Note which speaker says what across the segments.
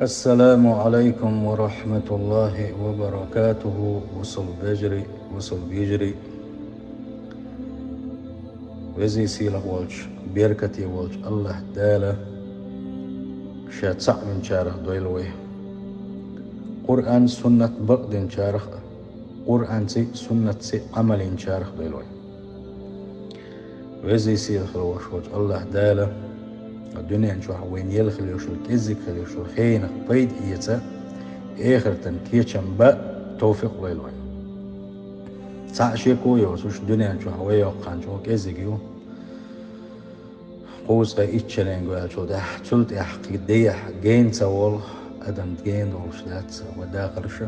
Speaker 1: السلام عليكم ورحمة الله وبركاته. وصل بيجري وزي سيله والش بيركتي والش الله داله شات صع من شارخ دويلوي قرآن سنة بقدن شارخ قرآن سي سنة سي عمل شارخ دويلوي وزي سيله والش الله داله الدنيا نشوح وين يلخل يوشل كزك يوشل خينك بيد إيتا آخر تنكيشن با توفيق ويلوين تعشيكو يوسوش الدنيا نشوح ويوقع نشوح كزك يو قوس غا إتشلين قوال شو ده تلت إحقي ديح جين تاول أدم جين دولش دات وداخلش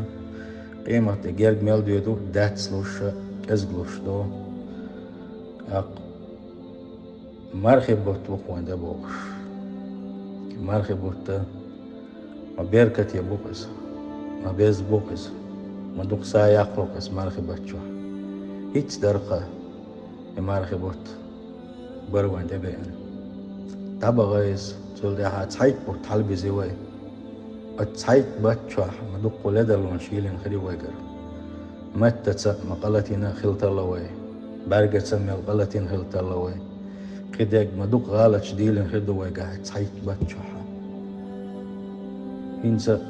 Speaker 1: قيمة تجيرج ميل ديدو دات سلوش كزغلوش دو أق مرخي بوت وقوان ده بوش مرخي بوت ما بيركت يبوكس ما بيز بوكس ما دوق سا يقلقس مرخي بوتشو هيتش درقة مرخي بوت بروان ده بين تابا غيز تقول ده هتحيك بوت حلبي زيوي اتحيك بوتشو ما دوق ولدا لونشيلين خري ويقر متى مقالتنا خلت الله وي برقة سمي الغلطين خلت الله وي كدك ما دوق غالط شديلين خدو ويقر هتحيك بوتشو إنسا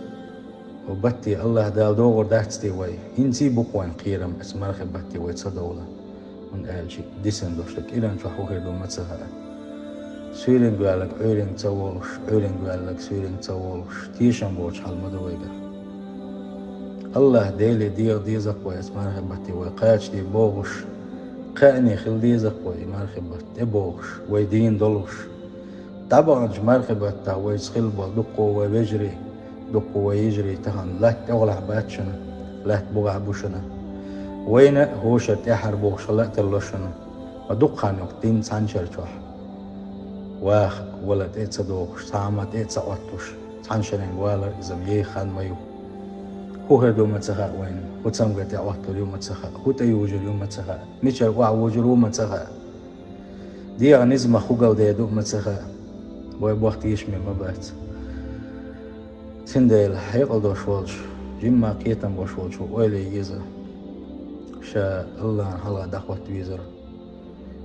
Speaker 1: وبتي الله دال دوغر داحتي وي إنسي بقوان قيرم اسمار خبتي وي تصدولا من أهل شيء ديسن دوشتك إلا نشوحو هيدو متسهل سويرين قوالك عيرين تسوولش عيرين قوالك سويرين تسوولش تيشن بوش حال مدو ويقر الله ديلي ديزق وي اسمار خبتي وي قاش دي بوغش قاني خل ديزق وي مار خبت بوغش وي دين دولش طبعا جمار خبت وي سخل بودقو وي بجري دقو ويجري تهن لا تغلع باتشنا لا تبغع بوشنا وين هوشة تحر بوش لا تلوشنا ودقان يقتين سانشر شوح واخ ولا تيتsa دوش سامة تيتsa أطوش سانشرين والا إذا ميه خان مايو هو هدو متسخاء وين هو تسمى تعواتو اليوم متسخاء هو تيوجر اليوم متسخاء ميشر وعوجر اليوم متسخاء دي نزمة خوغل دي دو متسخاء ويبوخت يشمي مبات سنديل حيقل دوشولش جمع كيتم وشولش وإلي يزا شا الله هلا دخوت ويزر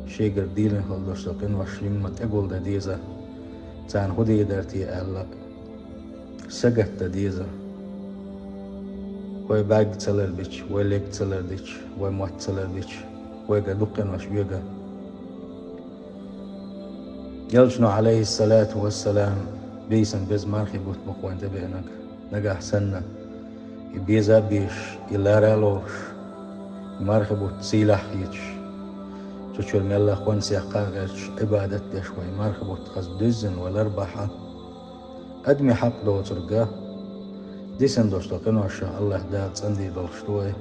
Speaker 1: شيقر ديلن خل دوشتقين وش جمع تقول دا ديزا تان هدي درتي ألا سقت دا ديزا وي باق تسلر بيش وي ليك تسلر ديش وي موت تسلر بيش ويقا دقن وش بيقا يلجنو عليه الصلاة والسلام بيسن بيز مارخي بوت بقوان تبينك نجاح سنة يبيزا بيش يلارا لوش مارخي بوت سيلاح يتش تشوال ميلا خوان سيحقا غيرش عبادت دشوي مارخي بوت خز دزن والارباحة أدمي حق دو ترقا ديسن دوشتو قنوشا الله دال تندي دولشتوي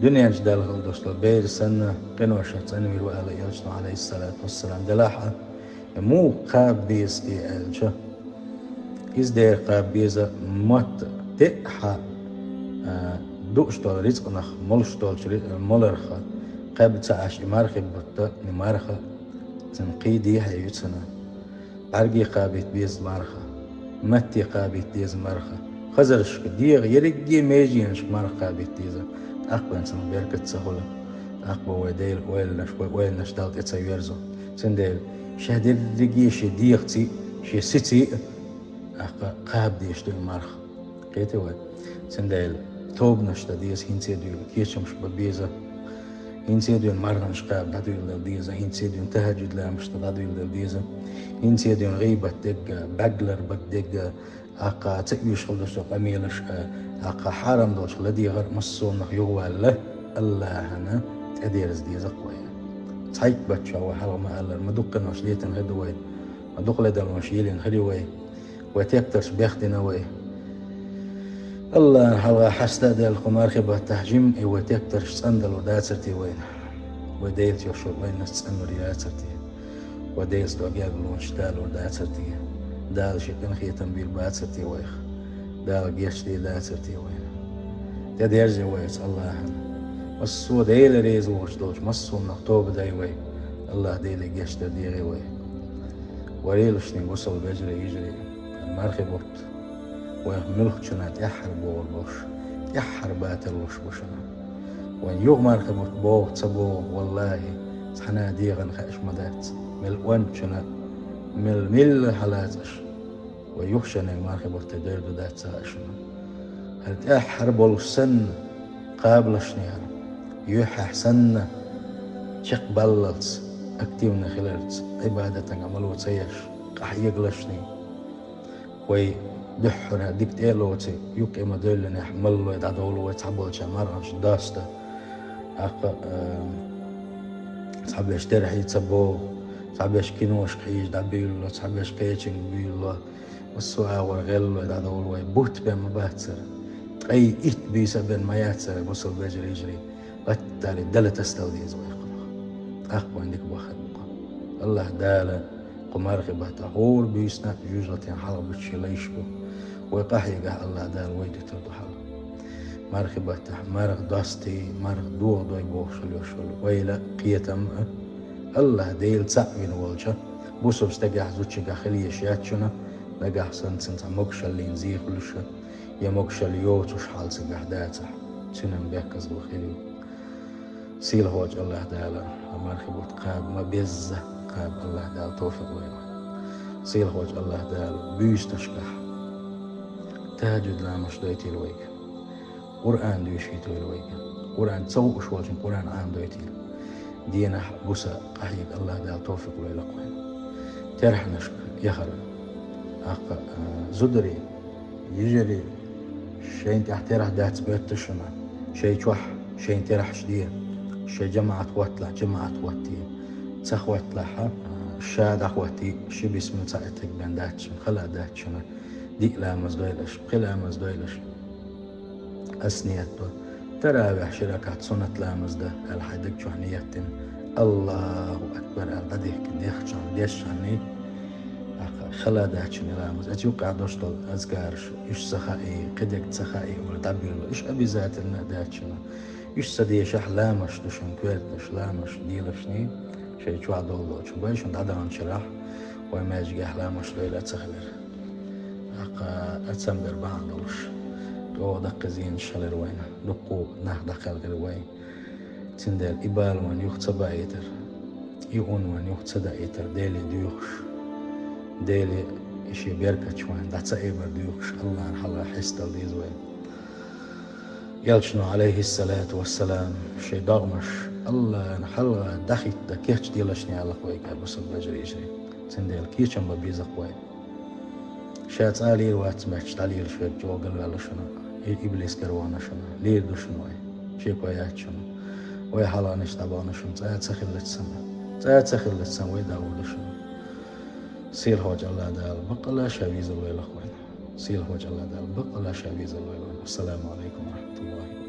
Speaker 1: دنيا جدال غل دوشتو بير سنة قنوشا تنمي الوآلة يلجنو عليه الصلاة والسلام دلاحة مو قاب بيز إلجا إز دير قاب بيزا مات تقحى دوشتول رزقنخ ملشتول ملرخة قاب تعاش إمارخي بطا نمارخة تنقيدي هايوتسنا برقي قابيت بيز مارخة متي قابيت بيز مارخة خزرش ديغ يرقي ميجينش مارخ قابيت بيزا أقبى إنسان بيركت سهولة أقبى ويل نشتالت إتسا يرزو سنديل شهدر رقي شي ديغتي شي ستي أقا قاب ديش دو مارخ قيتي وي سنديل توب نشتا ديز هنسي دو كيشمش ببيزا هنسي دو مارغنش قاب دادو يلديزا هنسي دو تهجد لا مش دادو يلديزا هنسي دو غيبة دق بقلر بق أقا تقويش خلدش قميلش أقا حرم دوش لدي غير مصون يغوى له الله هنا تأديرز ديزا قوية تحيك باتشا وحلو ما ألر مدوقن وشليتن غدوي مدوق لدى المشيلين خليوي وتكترش بيختنا وي الله حلغا حستا دي القمار خبا تهجم وتكترش صندل وداترتي وين وديلت يوشو وين نستنو رياترتي وديلت دوغيال لونشتال وداترتي دال شكن خيتن بيل باترتي ويخ دال جيش دي داترتي وين تديرجي ويس الله مصو ديل ريز وش دوش مصو نخطوب داي وي الله ديل جيش دي وي وريلش نقصل بجري يجري مرخبوت وملخ شنات يحر بولوش يحر باتلوش بشنا وين يوغ مرخبوت بو تصبو والله سحنا ديغن خاش مدات مل وانشنا مل حلاتش ويخشنا مرخبوت تدير دات ساشنا هل يحر بولوش سن قابلشني يوح أحسن شق بللت أكتيونا خلالت عبادة عملوا تسيش قحيق لشني وي دحنا ديكت إيلوتي يوك إما دولنا يحملوا يدعدولوا ويتحبوا شمارش داستا أقا تحبيش ترحي تسبو تحبيش كينوش قيش دعبيلو تحبيش قيشن بيلو والسؤال والغلو يدعدولوا يبوت بما باتسر أي إت بيسا بين ما ياتسر بصل بجري يجري بالتالي دلت استوديز ويقرأ أخو عندك بخد الله دالا قمار خباتا هور بيسنا جوجلتين حلق بتشي ليشبو ويقحيقه الله دال ويدي تردو حلق مار خباتا مارغ داستي مارغ دوغ دوي بوشل يوشل ويلا قيتم الله ديل تسعوين والجا بوسو بستقاح زوتشي خليه شياتشنا لقاح سنسنسا مكشل لينزيخ لشا يا مكشل يوتوش حال سقاح داتح سنن بيكز بخيليو سيل هوج الله دالا مار خبوت قاب ما بيزه قاب الله دال توفيق ويلا سيل هوج الله دال بيش تشكح تهجد لا مش دويتي الويك قرآن دويشيتو الويك قرآن تسوق شوالجن قرآن عام دويتي دينا بوسا قحيق الله دال توفيق ويلا قوين ترح نشك يخر أقا زدري يجري شين تحترح دات بيت تشنا شي توح شين ترح شديه شي جماعة واتلا جماعة واتي تخوات لها شاد أخواتي شي باسم ساعتك بين داتشن خلا داتشن دي لا مزدويلش قلا مزدويلش أسنيتو ترى شركات سنة لا مزده الحدك جهنيتن الله أكبر القديك ديخشان ديشاني خلا داتشن لا مز أتوقع دوشتل أزكارش إيش سخائي قدك سخائي ولا تعبيرلو إيش أبي ذات لنا داتشن إيش سديش أحلامش دوشن كويرتش لامش ديلشني شيء شو عدولو شو بايش عند عدم شرح وما يجي أحلامش ليلة تخلر أقا أتسمبر بعندوش تو دق زين شلر وين دقو نه دخل غير وين تندل إبال وين يختصب أيتر يؤون وين يختصد أيتر ديلي ديوخش ديلي إشي بيركتش وين دعتا إيبر ديوخش الله نحلا حستل ديز وين يلشنو عليه الصلاة والسلام شي دغمش الله نحلا دخيت دكيتش ديلشني على قويك بس بجري يجري تندل كيشن ببيزق وين شات علي واتمش علي الشوك جوجل ولا شنو إبليس كروانا شنو ليه دو شنو شي كويات شنو ويا حلا نشتبانا شنو تاعت سخلت السما ويداول شنو سيل هوج الله دال بقلا شاويز الويل أخوين سيل هوج الله دال بقلا شاويز الويل. السلام عليكم ورحمة الله.